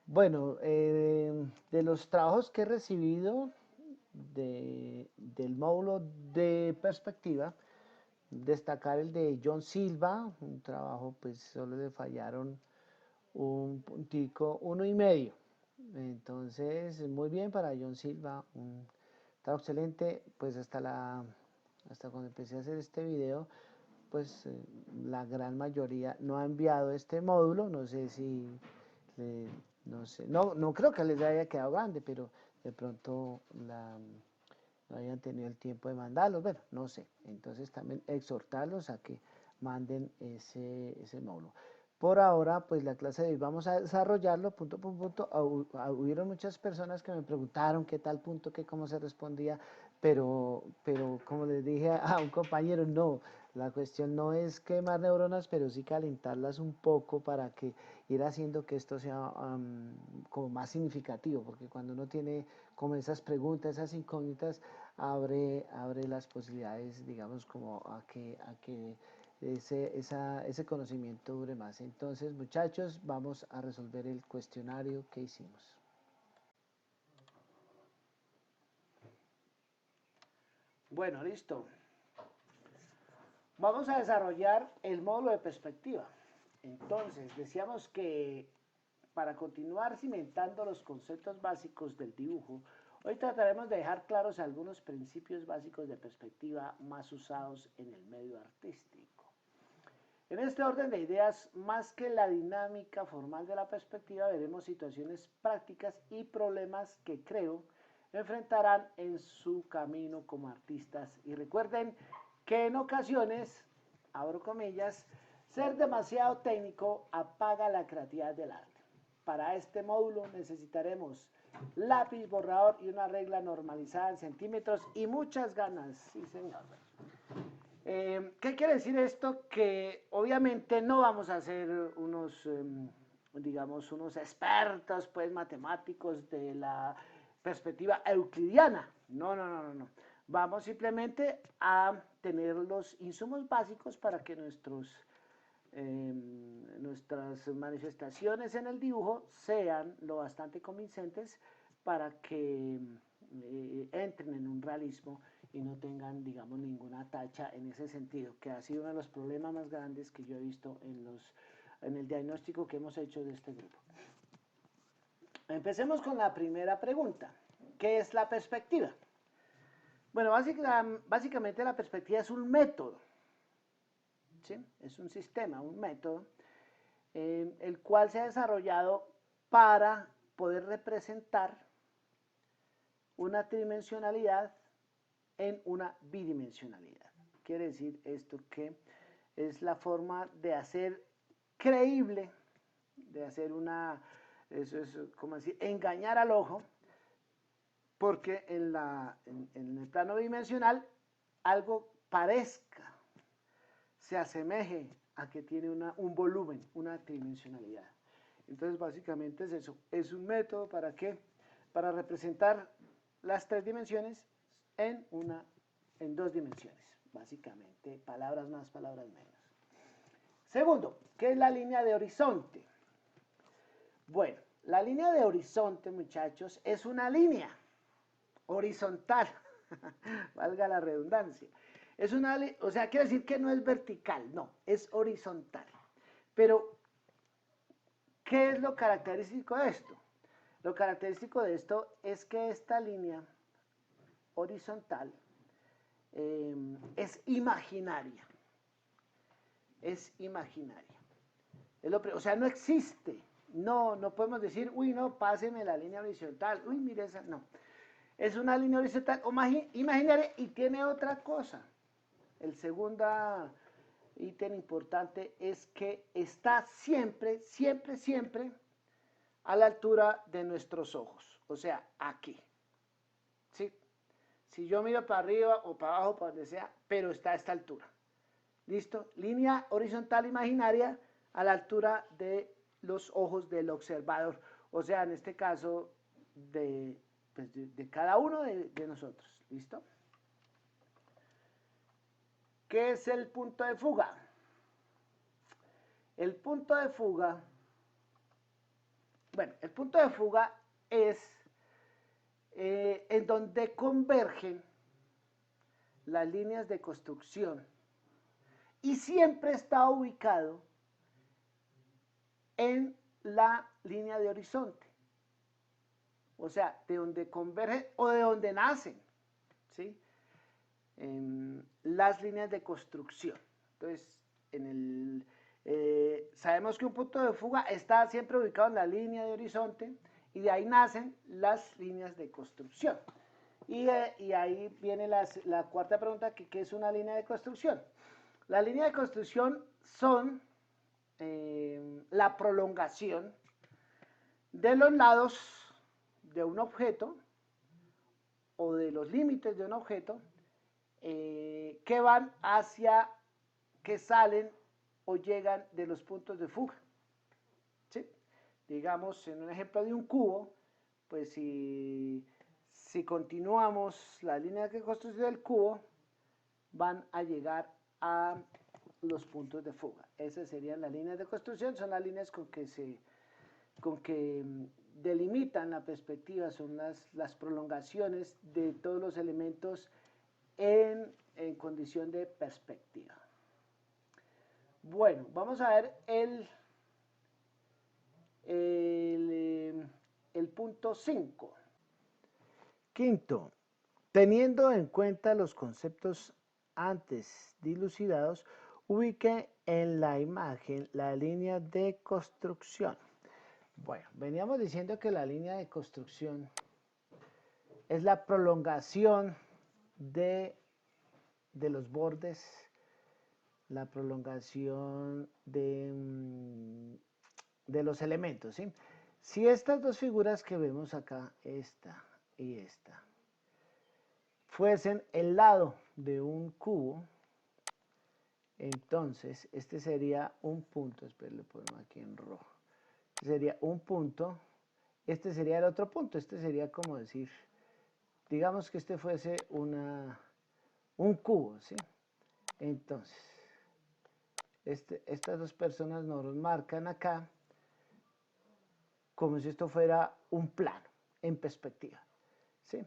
Bueno, de los trabajos que he recibido del módulo de perspectiva, destacar el de John Silva, un trabajo pues solo le fallaron un puntico, 1,5. Entonces, muy bien para John Silva, un trabajo excelente, pues hasta cuando empecé a hacer este video, pues la gran mayoría no ha enviado este módulo, no sé si, le- no sé, no creo que les haya quedado grande, pero de pronto no hayan tenido el tiempo de mandarlos, bueno, no sé, entonces también exhortarlos a que manden ese módulo. Por ahora, pues la clase de hoy vamos a desarrollarlo punto por punto. Hubieron muchas personas que me preguntaron qué tal punto, qué cómo se respondía, pero como les dije a un compañero, no, la cuestión no es quemar neuronas, pero sí calentarlas un poco para que ir haciendo que esto sea como más significativo, porque cuando uno tiene como esas preguntas, esas incógnitas, abre las posibilidades, digamos, como a que ese conocimiento dure más. Entonces, muchachos, vamos a resolver el cuestionario que hicimos. Bueno, listo. Vamos a desarrollar el módulo de perspectiva. Entonces, decíamos que para continuar cimentando los conceptos básicos del dibujo, hoy trataremos de dejar claros algunos principios básicos de perspectiva más usados en el medio artístico. En este orden de ideas, más que la dinámica formal de la perspectiva, veremos situaciones prácticas y problemas que creo enfrentarán en su camino como artistas. Y recuerden que en ocasiones, abro comillas, ser demasiado técnico apaga la creatividad del arte. Para este módulo necesitaremos lápiz, borrador y una regla normalizada en centímetros y muchas ganas. Sí, señor. ¿Qué quiere decir esto? Que obviamente no vamos a ser digamos, unos expertos pues, matemáticos de la perspectiva euclidiana. No, no, no, no, no. Vamos simplemente a tener los insumos básicos para que nuestras manifestaciones en el dibujo sean lo bastante convincentes para que entren en un realismo y no tengan, digamos, ninguna tacha en ese sentido, que ha sido uno de los problemas más grandes que yo he visto en el diagnóstico que hemos hecho de este grupo. Empecemos con la primera pregunta. ¿Qué es la perspectiva? Bueno, básicamente la perspectiva es un método, ¿sí? Es un sistema, un método, el cual se ha desarrollado para poder representar una tridimensionalidad en una bidimensionalidad. Quiere decir esto que es la forma de hacer creíble, de hacer eso es como decir, engañar al ojo, porque en el plano bidimensional algo parezca, se asemeje a que tiene un volumen, una tridimensionalidad. Entonces, básicamente es eso. Es un método para qué? Para representar las tres dimensiones en dos dimensiones. Básicamente, palabras más, palabras menos. Segundo, ¿qué es la línea de horizonte? Bueno, la línea de horizonte, muchachos, es una línea horizontal, valga la redundancia. O sea, quiere decir que no es vertical, no, es horizontal. Pero, ¿qué es lo característico de esto? Lo característico de esto es que esta línea horizontal es imaginaria. Es imaginaria. O sea, no existe. No podemos decir, uy, no, páseme la línea horizontal. Uy, mire esa. No. Es una línea horizontal imaginaria y tiene otra cosa. El segundo ítem importante es que está siempre, siempre, siempre a la altura de nuestros ojos. O sea, aquí. ¿Sí? Si yo miro para arriba o para abajo, para donde sea, pero está a esta altura. ¿Listo? Línea horizontal imaginaria a la altura de los ojos del observador. O sea, en este caso, pues de cada uno de nosotros. ¿Listo? ¿Qué es el punto de fuga? El punto de fuga Bueno, el punto de fuga es en donde convergen las líneas de construcción y siempre está ubicado en la línea de horizonte. O sea, de donde convergen o de donde nacen, ¿sí? Las líneas de construcción. Entonces, sabemos que un punto de fuga está siempre ubicado en la línea de horizonte y de ahí nacen las líneas de construcción. Y ahí viene la cuarta pregunta, que ¿qué es una línea de construcción? La línea de construcción son la prolongación de los lados de un objeto o de los límites de un objeto que van hacia, que salen o llegan de los puntos de fuga. ¿Sí? Digamos, en un ejemplo de un cubo, pues si continuamos la línea de construcción del cubo, van a llegar a los puntos de fuga. Esas serían las líneas de construcción, son las líneas con que delimitan la perspectiva, son las prolongaciones de todos los elementos en condición de perspectiva. Bueno, vamos a ver el punto 5. Quinto, teniendo en cuenta los conceptos antes dilucidados, ubique en la imagen la línea de construcción. Bueno, veníamos diciendo que la línea de construcción es la prolongación de los bordes, la prolongación de los elementos, ¿sí? Si estas dos figuras que vemos acá, esta y esta, fuesen el lado de un cubo, entonces este sería un punto, esperen, lo ponemos aquí en rojo, este sería un punto, este sería el otro punto, este sería como decir, digamos que este fuese un cubo, ¿sí? Entonces, estas dos personas nos marcan acá como si esto fuera un plano en perspectiva, ¿sí?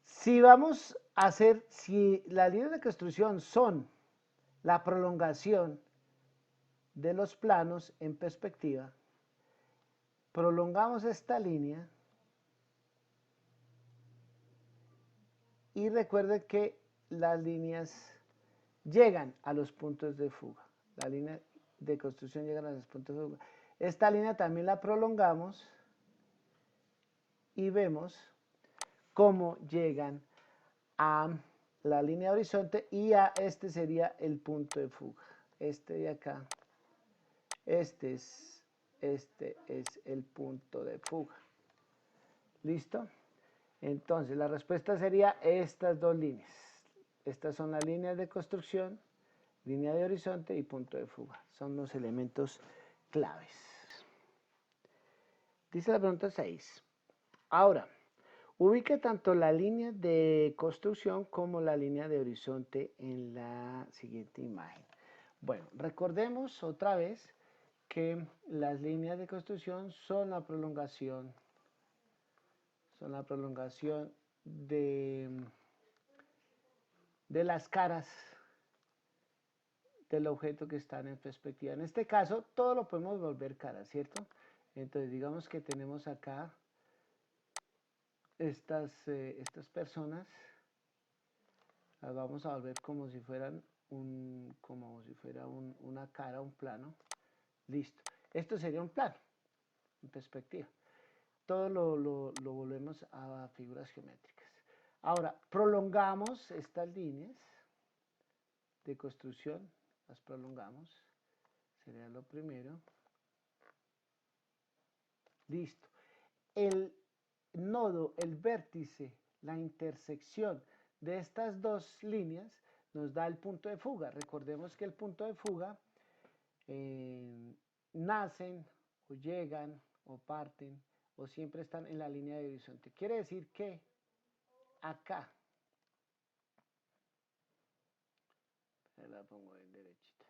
Si vamos a hacer, si las líneas de construcción son la prolongación de los planos en perspectiva, prolongamos esta línea y recuerden que las líneas llegan a los puntos de fuga. La línea de construcción llega a los puntos de fuga. Esta línea también la prolongamos y vemos cómo llegan a la línea de horizonte y a este sería el punto de fuga. Este de acá, este es el punto de fuga. ¿Listo? Entonces la respuesta sería estas dos líneas. Estas son las líneas de construcción, línea de horizonte y punto de fuga. Son los elementos claves. Dice la pregunta 6. Ahora, ubique tanto la línea de construcción como la línea de horizonte en la siguiente imagen. Bueno, recordemos otra vez que las líneas de construcción son la prolongación de las caras del objeto que están en perspectiva. En este caso, todo lo podemos volver cara, ¿cierto? Entonces, digamos que tenemos acá estas personas, las vamos a volver como si fueran una cara, un plano. Listo. Esto sería un plano, en perspectiva. Todo lo volvemos a figuras geométricas. Ahora, prolongamos estas líneas de construcción, las prolongamos, sería lo primero. Listo. El nodo, el vértice, la intersección de estas dos líneas nos da el punto de fuga. Recordemos que el punto de fuga nacen o llegan o parten o siempre están en la línea de horizonte. Quiere decir que acá, la pongo en derechita.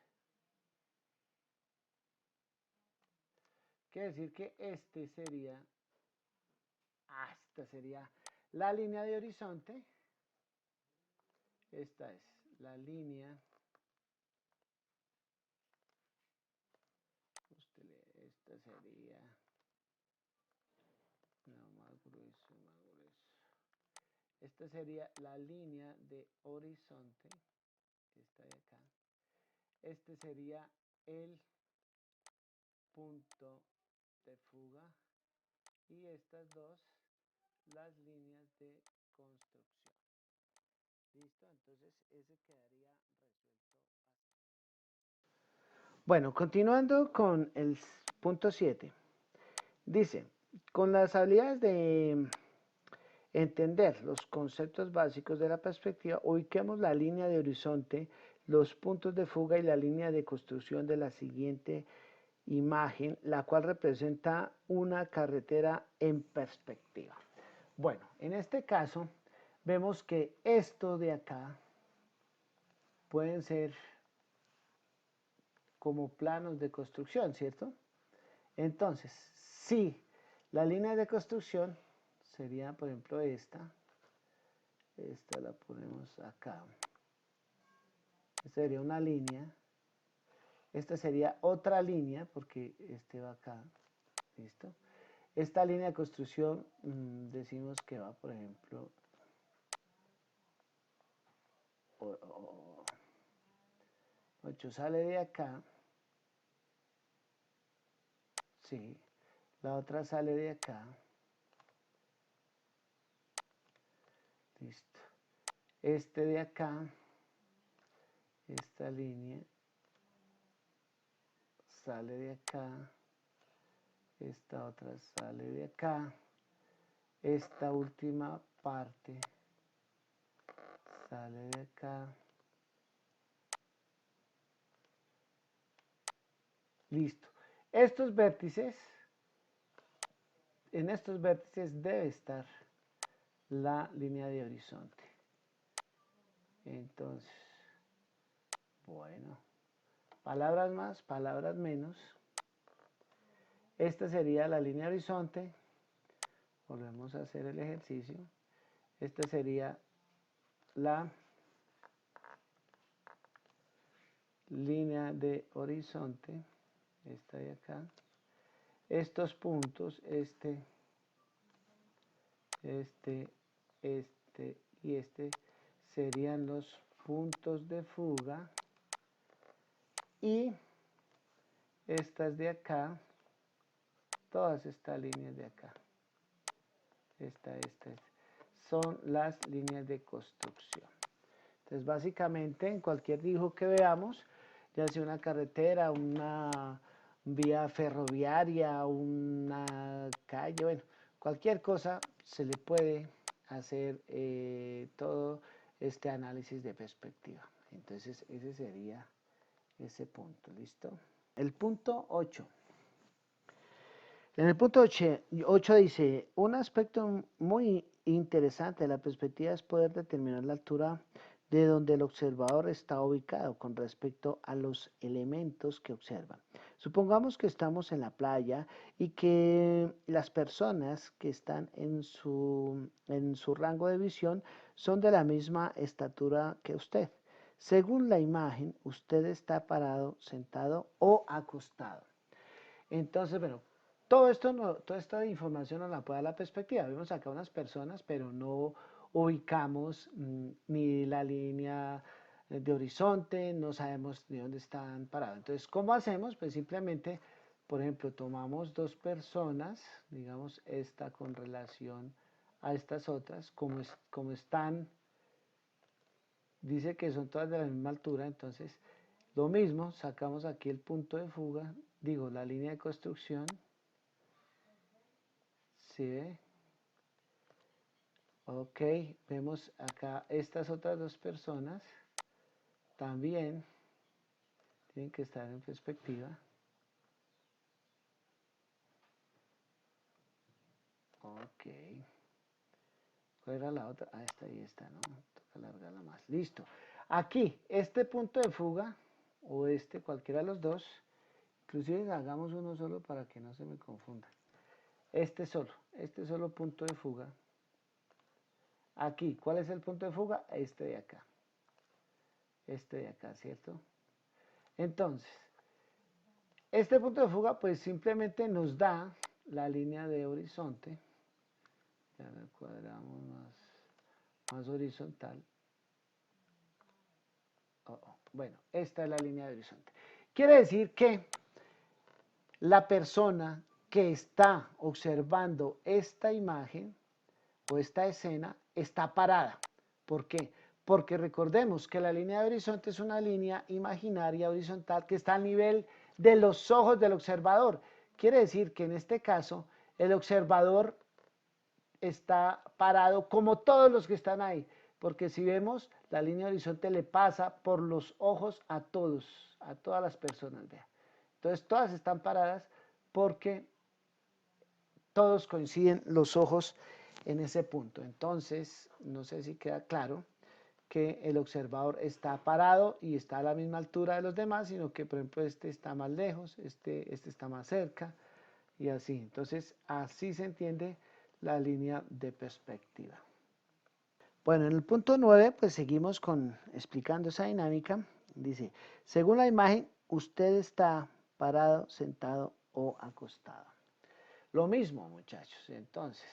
Quiere decir que esta sería la línea de horizonte. Esta es la línea. Esta sería, no, más grueso, más grueso. Esta sería la línea de horizonte, esta de acá. Este sería el punto de fuga y estas dos las líneas de construcción. ¿Listo? Entonces ese quedaría resuelto así. Bueno, continuando con el punto 7. Dice, con las habilidades de entender los conceptos básicos de la perspectiva, ubiquemos la línea de horizonte, los puntos de fuga y la línea de construcción de la siguiente imagen, la cual representa una carretera en perspectiva. Bueno, en este caso vemos que esto de acá pueden ser como planos de construcción, ¿cierto? Entonces, si la línea de construcción sería, por ejemplo, esta la ponemos acá. Esta sería una línea. Esta sería otra línea, porque este va acá. ¿Listo? Esta línea de construcción, decimos que va, por ejemplo, 8 sale de acá. Sí. La otra sale de acá. Listo. Este de acá, esta línea, sale de acá. Esta otra sale de acá. Esta última parte sale de acá. Listo. Estos vértices, en estos vértices debe estar la línea de horizonte. Entonces, bueno, palabras más, palabras menos. Esta sería la línea de horizonte. Volvemos a hacer el ejercicio. Esta sería la línea de horizonte. Esta de acá. Estos puntos, este y este serían los puntos de fuga. Y estas de acá, todas estas líneas de acá, esta, son las líneas de construcción. Entonces, básicamente, en cualquier dibujo que veamos, ya sea una carretera, una vía ferroviaria, una calle, bueno, cualquier cosa se le puede hacer todo este análisis de perspectiva. Entonces, ese sería ese punto, ¿listo? El punto 8. En el punto 8 dice, un aspecto muy interesante de la perspectiva es poder determinar la altura de donde el observador está ubicado con respecto a los elementos que observa. Supongamos que estamos en la playa y que las personas que están en su rango de visión son de la misma estatura que usted. Según la imagen, usted está parado, sentado o acostado. Entonces, bueno, toda esta información nos la puede dar la perspectiva. Vemos acá unas personas, pero no ubicamos ni la línea de horizonte, no sabemos ni dónde están parados. Entonces, ¿cómo hacemos? Pues simplemente, por ejemplo, tomamos dos personas, digamos esta con relación a estas otras, como están, dice que son todas de la misma altura, entonces lo mismo, sacamos aquí el punto de fuga, digo, la línea de construcción. ¿Sí ve? Ok, vemos acá estas otras dos personas también tienen que estar en perspectiva. Ok. ¿Cuál era la otra? Ah, esta y esta, ¿no? Toca alargarla más. Listo. Aquí, este punto de fuga, o cualquiera de los dos, Inclusive hagamos uno solo para que no se me confunda. Este solo punto de fuga. Aquí, ¿cuál es el punto de fuga? Este de acá. Este de acá, ¿cierto? Entonces, este punto de fuga pues simplemente nos da la línea de horizonte. Ya la cuadramos más horizontal. Bueno, esta es la línea de horizonte. Quiere decir que la persona que está observando esta imagen o esta escena está parada. ¿Por qué? Porque recordemos que la línea de horizonte es una línea imaginaria horizontal que está a nivel de los ojos del observador. Quiere decir que en este caso el observador está parado como todos los que están ahí, porque si vemos la línea de horizonte le pasa por los ojos a todos, a todas las personas. Vea. Entonces todas están paradas porque todos coinciden los ojos en ese punto. Entonces, no sé si queda claro que el observador está parado y está a la misma altura de los demás, sino que, por ejemplo, este está más lejos, este está más cerca y así. Entonces, así se entiende la línea de perspectiva. Bueno, en el punto 9, pues seguimos explicando esa dinámica. Dice, según la imagen, usted está parado, sentado o acostado. Lo mismo, muchachos. Entonces,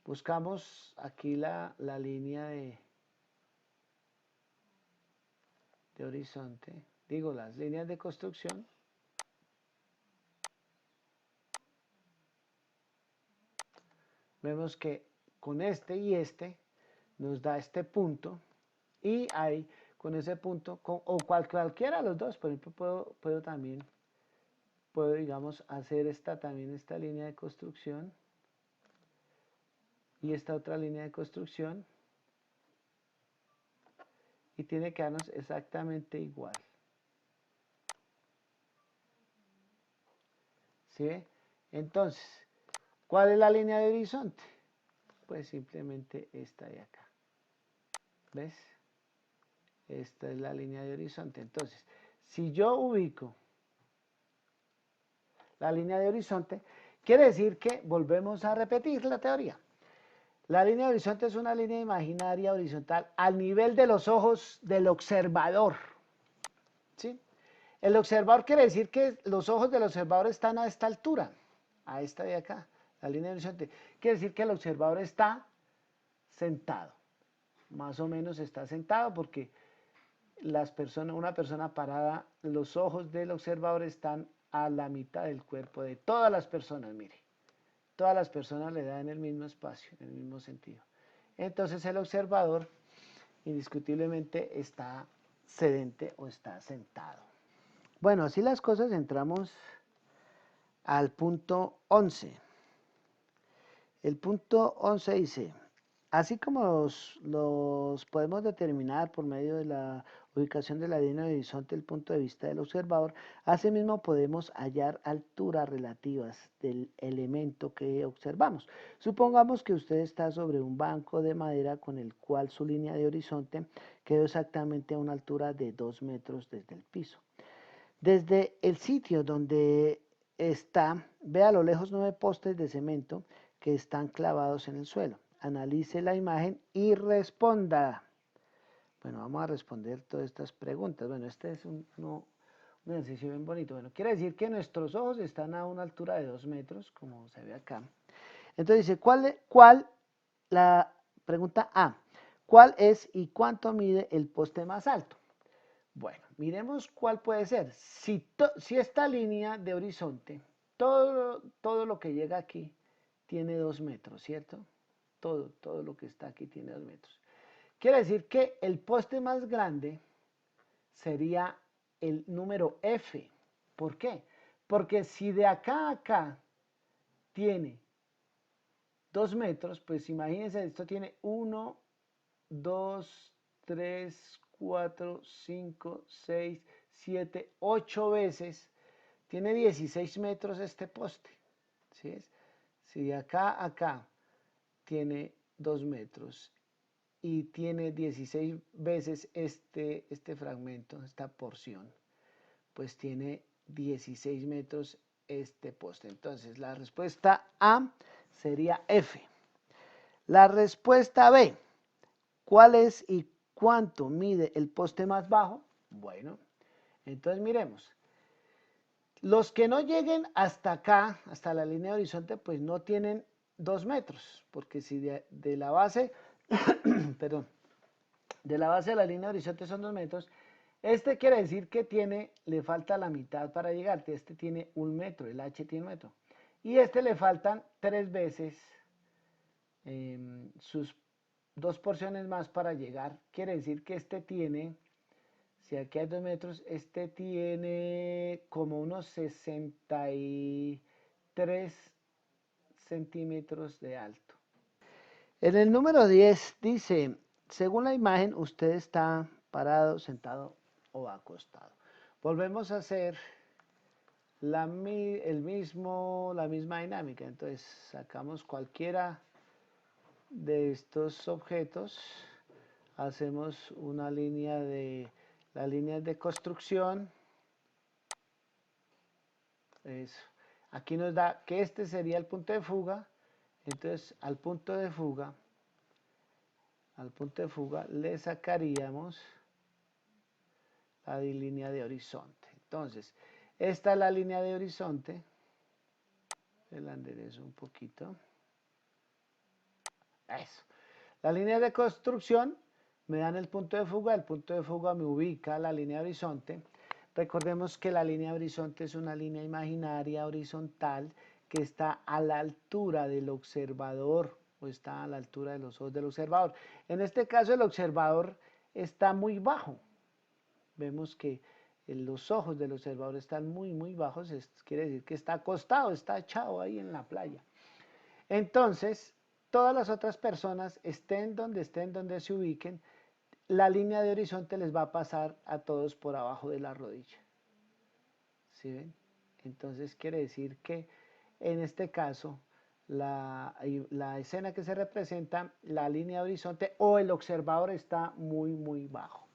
buscamos aquí la línea de horizonte, digo, las líneas de construcción. Vemos que con este y este nos da este punto y ahí con ese punto, o cualquiera de los dos, por ejemplo, puedo también, digamos, hacer también esta línea de construcción y esta otra línea de construcción y tiene que darnos exactamente igual. ¿Sí? Entonces, ¿cuál es la línea de horizonte? Pues simplemente esta de acá. ¿Ves? Esta es la línea de horizonte. Entonces, si yo ubico la línea de horizonte, quiere decir que volvemos a repetir la teoría. La línea de horizonte es una línea imaginaria horizontal al nivel de los ojos del observador. ¿Sí? El observador quiere decir que los ojos del observador están a esta altura, a esta de acá, la línea de horizonte. Quiere decir que el observador está sentado, más o menos está sentado porque una persona parada, los ojos del observador están a la mitad del cuerpo de todas las personas, mire. Todas las personas le dan el mismo espacio, en el mismo sentido. Entonces el observador indiscutiblemente está sedente o está sentado. Bueno, así las cosas, entramos al punto 11. El punto 11 dice, así como los podemos determinar por medio de la ubicación de la línea de horizonte del punto de vista del observador, asimismo podemos hallar alturas relativas del elemento que observamos. Supongamos que usted está sobre un banco de madera con el cual su línea de horizonte quedó exactamente a una altura de 2 metros desde el piso. Desde el sitio donde está, ve a lo lejos 9 postes de cemento que están clavados en el suelo. Analice la imagen y responda. Bueno, vamos a responder todas estas preguntas. Bueno, este es un ejercicio bien bonito. Bueno, quiere decir que nuestros ojos están a una altura de 2 metros, como se ve acá. Entonces dice, la pregunta A, ¿cuál es y cuánto mide el poste más alto? Bueno, miremos cuál puede ser. Si esta línea de horizonte, todo lo que llega aquí tiene 2 metros, ¿cierto? Todo lo que está aquí tiene 2 metros. Quiere decir que el poste más grande sería el número F. ¿Por qué? Porque si de acá a acá tiene 2 metros, pues imagínense, esto tiene 1, 2, 3, 4, 5, 6, 7, 8 veces. Tiene 16 metros este poste. ¿Sí es? Si de acá a acá tiene 2 metros y tiene 16 veces este fragmento, esta porción, pues tiene 16 metros este poste. Entonces la respuesta A sería F. La respuesta B, ¿cuál es y cuánto mide el poste más bajo? Bueno, entonces miremos. Los que no lleguen hasta acá, hasta la línea de horizonte, pues no tienen 2 metros, porque si de la base, perdón, de la base a la línea de horizonte son 2 metros, este quiere decir que le falta la mitad para llegar, este tiene 1 metro, el H tiene 1 metro, y este le faltan 3 veces sus 2 porciones más para llegar, quiere decir que este tiene, si aquí hay 2 metros, este tiene como unos 63 centímetros de alto. En el número 10 dice, según la imagen, usted está parado, sentado o acostado. Volvemos a hacer la misma dinámica. Entonces sacamos cualquiera de estos objetos, hacemos una línea las líneas de construcción. Eso. Aquí nos da que este sería el punto de fuga. Entonces al punto de fuga le sacaríamos la línea de horizonte. Entonces, esta es la línea de horizonte. La enderezo un poquito. Eso. La línea de construcción me dan el punto de fuga. El punto de fuga me ubica la línea de horizonte. Recordemos que la línea de horizonte es una línea imaginaria horizontal que está a la altura del observador o está a la altura de los ojos del observador. En este caso el observador está muy bajo. Vemos que los ojos del observador están muy bajos, quiere decir que está acostado, está echado ahí en la playa. Entonces, todas las otras personas, estén donde se ubiquen, la línea de horizonte les va a pasar a todos por abajo de la rodilla. ¿Sí ven? Entonces quiere decir que en este caso la escena que se representa, la línea de horizonte o el observador está muy bajo.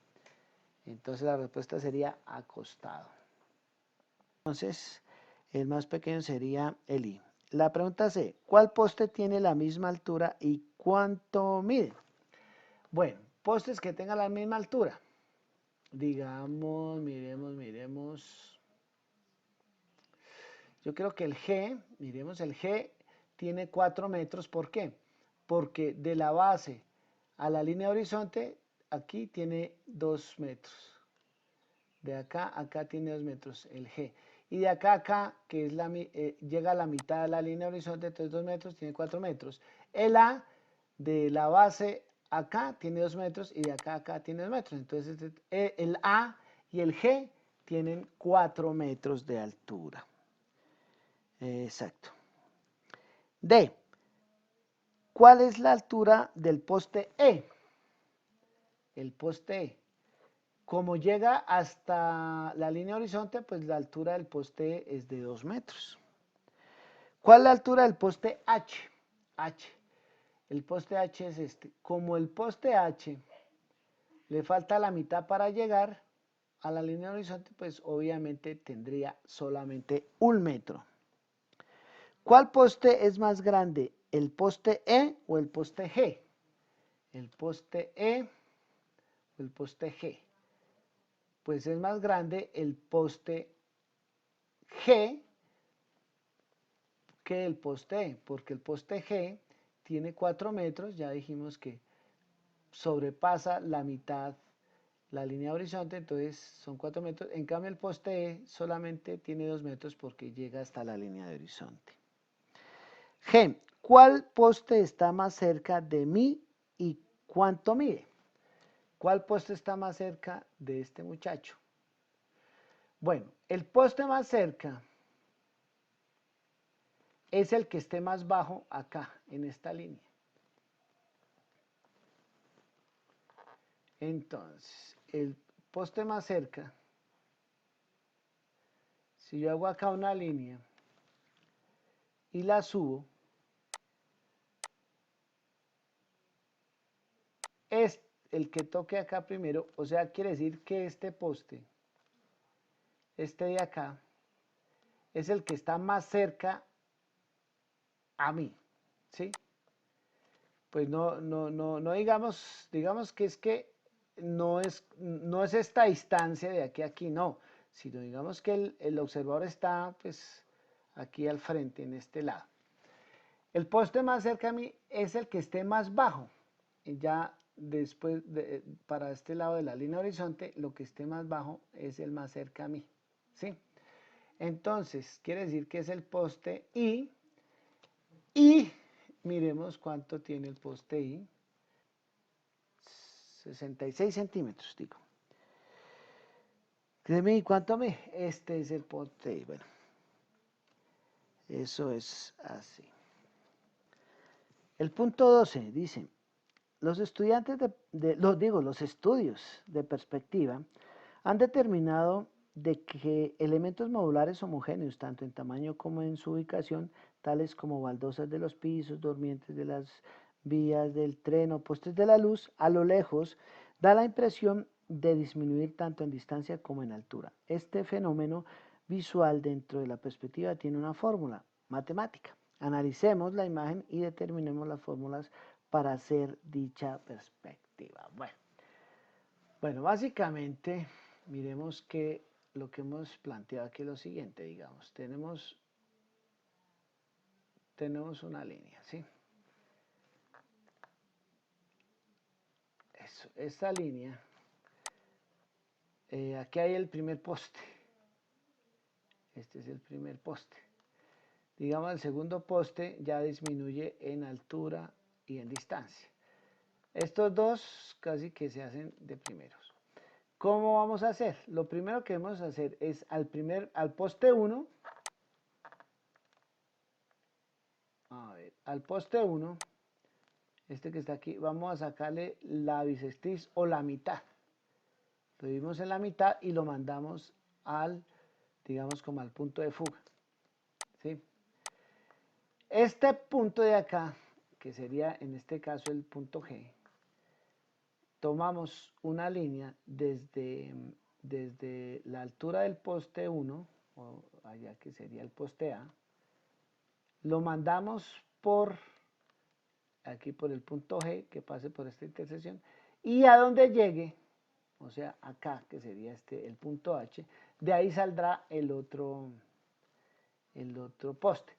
Entonces la respuesta sería acostado. Entonces el más pequeño sería el I. La pregunta C, ¿cuál poste tiene la misma altura y cuánto mide? Bueno, postes que tengan la misma altura. Digamos, miremos. Yo creo que el G, miremos, el G tiene 4 metros. ¿Por qué? Porque de la base a la línea de horizonte, aquí tiene 2 metros. De acá a acá tiene 2 metros el G. Y de acá a acá, que es llega a la mitad de la línea de horizonte, entonces 2 metros, tiene 4 metros. El A de la base acá tiene 2 metros y de acá a acá tiene 2 metros. Entonces el A y el G tienen 4 metros de altura. Exacto. D. ¿Cuál es la altura del poste E? El poste E. Como llega hasta la línea horizonte, pues la altura del poste E es de 2 metros. ¿Cuál es la altura del poste H? H. El poste H es este. Como el poste H le falta la mitad para llegar a la línea horizonte, pues obviamente tendría solamente 1 metro. ¿Cuál poste es más grande, el poste E o el poste G? El poste E o el poste G. Pues es más grande el poste G que el poste E, porque el poste G tiene 4 metros, ya dijimos que sobrepasa la mitad la línea de horizonte, entonces son 4 metros. En cambio el poste E solamente tiene 2 metros porque llega hasta la línea de horizonte. G. ¿Cuál poste está más cerca de mí y cuánto mide? ¿Cuál poste está más cerca de este muchacho? Bueno, el poste más cerca es el que esté más bajo acá, en esta línea. Entonces, el poste más cerca, si yo hago acá una línea y la subo, es el que toque acá primero, o sea, quiere decir que este poste, este de acá, es el que está más cerca a mí, ¿sí? Pues no digamos que no es esta distancia de aquí a aquí, no, sino digamos que el observador está pues aquí al frente, en este lado. El poste más cerca a mí es el que esté más bajo, y ya después, para este lado de la línea horizonte, lo que esté más bajo es el más cerca a mí, ¿sí? Entonces, quiere decir que es el poste I, y miremos cuánto tiene el poste I. 66 centímetros, digo. ¿Y cuánto me? Este es el poste I. Bueno, eso es así. El punto 12 dice, los estudiantes los estudios de perspectiva han determinado de que elementos modulares homogéneos, tanto en tamaño como en su ubicación, tales como baldosas de los pisos, durmientes de las vías del tren o postes de la luz, a lo lejos, da la impresión de disminuir tanto en distancia como en altura. Este fenómeno visual dentro de la perspectiva tiene una fórmula matemática. Analicemos la imagen y determinemos las fórmulas para hacer dicha perspectiva. Bueno, básicamente miremos que lo que hemos planteado aquí es lo siguiente, digamos, tenemos una línea, ¿sí? Eso, esta línea, aquí hay el primer poste, este es el primer poste. Digamos, el segundo poste ya disminuye en altura y en distancia. Estos dos casi que se hacen de primeros. ¿Cómo vamos a hacer? Lo primero que vamos a hacer es al poste 1, al poste 1, este que está aquí, vamos a sacarle la bisectriz o la mitad. Lo dividimos en la mitad y lo mandamos digamos como al punto de fuga, ¿sí? Este punto de acá, que sería en este caso el punto G, tomamos una línea desde la altura del poste 1, o allá que sería el poste A, lo mandamos aquí por el punto G, que pase por esta intersección, y a donde llegue, o sea, acá, que sería el punto H, de ahí saldrá el otro poste.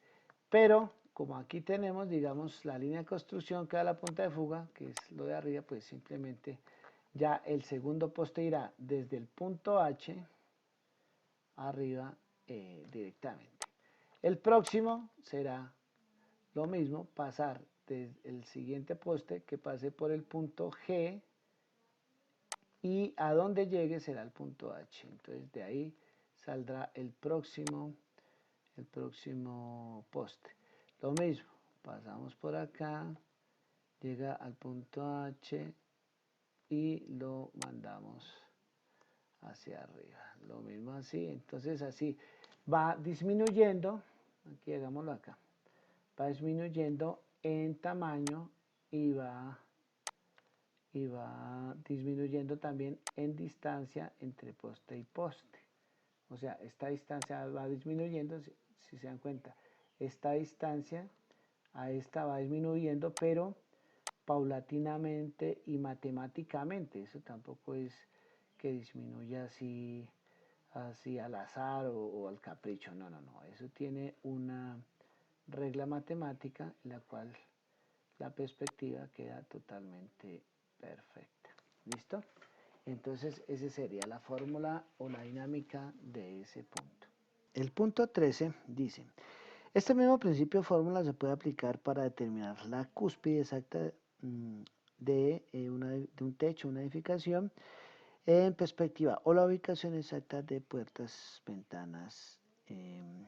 Pero, como aquí tenemos, digamos, la línea de construcción que da la punta de fuga, que es lo de arriba, pues simplemente ya el segundo poste irá desde el punto H arriba directamente. El próximo será lo mismo, pasar desde el siguiente poste que pase por el punto G y a donde llegue será el punto H. Entonces de ahí saldrá el próximo poste. Lo mismo, pasamos por acá, llega al punto H y lo mandamos hacia arriba. Lo mismo así, entonces así va disminuyendo, aquí hagámoslo acá, va disminuyendo en tamaño y va disminuyendo también en distancia entre poste y poste. O sea, esta distancia va disminuyendo, si se dan cuenta, esta distancia a esta va disminuyendo, pero paulatinamente y matemáticamente. Eso tampoco es que disminuya así al azar o al capricho. No. Eso tiene una regla matemática en la cual la perspectiva queda totalmente perfecta. ¿Listo? Entonces, esa sería la fórmula o la dinámica de ese punto. El punto 13 dice, este mismo principio o fórmula se puede aplicar para determinar la cúspide exacta de un techo, una edificación, en perspectiva, o la ubicación exacta de puertas, ventanas, en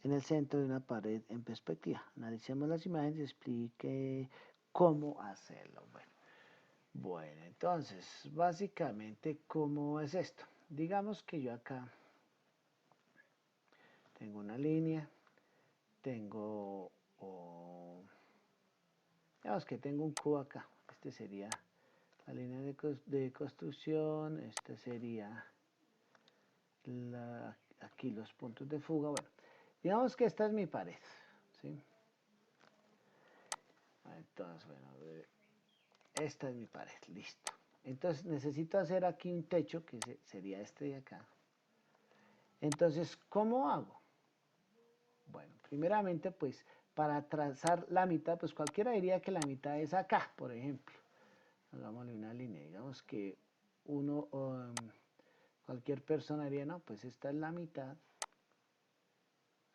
el centro de una pared en perspectiva. Analicemos las imágenes y explique cómo hacerlo. Bueno, entonces, básicamente, ¿cómo es esto? Digamos que yo acá tengo una línea, digamos que tengo un cubo acá. Este sería la línea de construcción, esta sería aquí los puntos de fuga. Bueno, digamos que esta es mi pared, ¿sí? Entonces, bueno, esta es mi pared, listo. Entonces necesito hacer aquí un techo, que sería este de acá. Entonces, ¿cómo hago? Bueno, primeramente, pues, para trazar la mitad, pues cualquiera diría que la mitad es acá, por ejemplo. Hagámosle una línea, digamos que cualquier persona diría, no, pues esta es la mitad.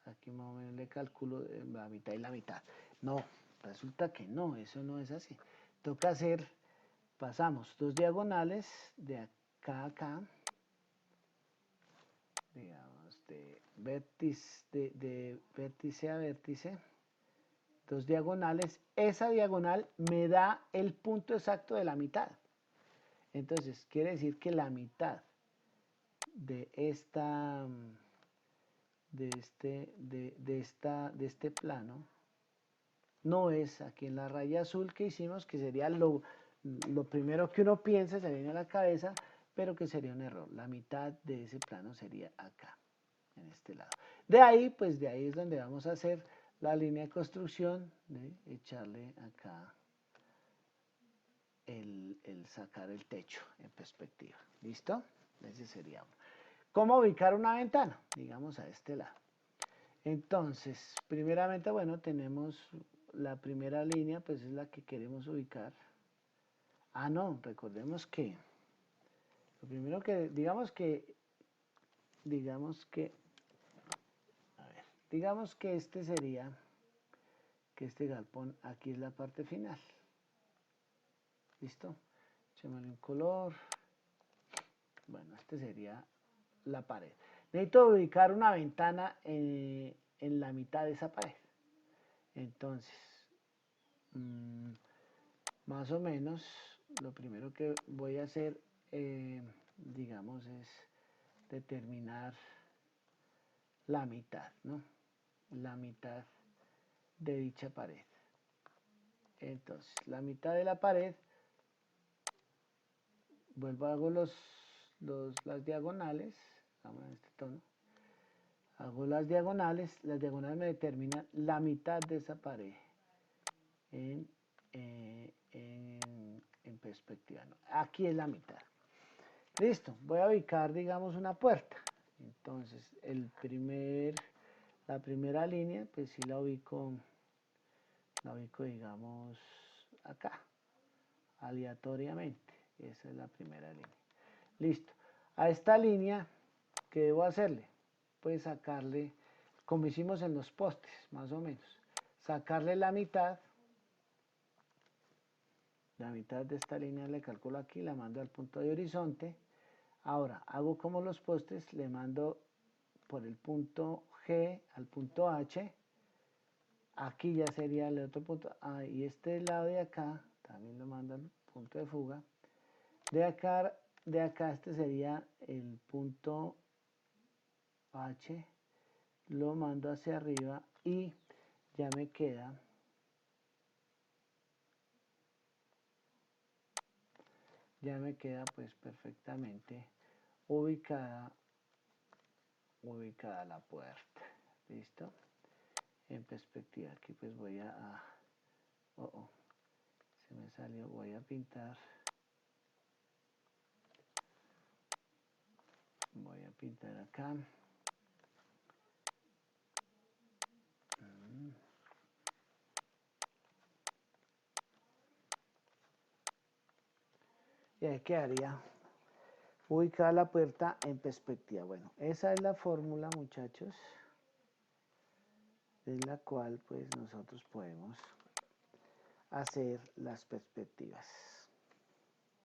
Aquí más o menos le calculo la mitad y la mitad. No, resulta que no, eso no es así. Toca hacer, pasamos dos diagonales de acá a acá, digamos, de vértice a vértice, dos diagonales. Esa diagonal me da el punto exacto de la mitad. Entonces, quiere decir que la mitad de este plano no es aquí en la raya azul que hicimos, que sería lo primero que uno piensa, se viene a la cabeza, pero que sería un error. La mitad de ese plano sería acá, en este lado. De ahí, pues de ahí es donde vamos a hacer la línea de construcción, de echarle acá el sacar el techo en perspectiva. ¿Listo? Ese sería uno. ¿Cómo ubicar una ventana? Digamos a este lado. Entonces, primeramente, bueno, tenemos la primera línea, pues es la que queremos ubicar. Ah, no, recordemos que lo primero que, digamos que este sería, que este galpón aquí es la parte final. ¿Listo? Echémosle un color. Bueno, este sería la pared. Necesito ubicar una ventana en la mitad de esa pared. Entonces, más o menos, lo primero que voy a hacer, digamos, es determinar la mitad, ¿no? La mitad de dicha pared. Entonces, la mitad de la pared, vuelvo a hago las diagonales, vamos a este tono, hago las diagonales me determinan la mitad de esa pared en perspectiva, ¿no? Aquí es la mitad. Listo, voy a ubicar, digamos, una puerta. Entonces, la primera línea, pues sí la ubico, digamos, acá, aleatoriamente. Esa es la primera línea. Listo. A esta línea, ¿qué debo hacerle? Pues sacarle, como hicimos en los postes, más o menos. Sacarle la mitad de esta línea le calculo aquí, la mando al punto de horizonte. Ahora, hago como los postes, le mando por el punto G al punto H. Aquí ya sería el otro punto. Ah, y este lado de acá, también lo mando al punto de fuga. De acá este sería el punto H. Lo mando hacia arriba y ya me queda pues perfectamente ubicada la puerta. ¿Listo? En perspectiva, aquí pues voy a se me salió, voy a pintar acá. Y ahí quedaría ubicada la puerta en perspectiva. Bueno, esa es la fórmula, muchachos, de la cual pues nosotros podemos hacer las perspectivas.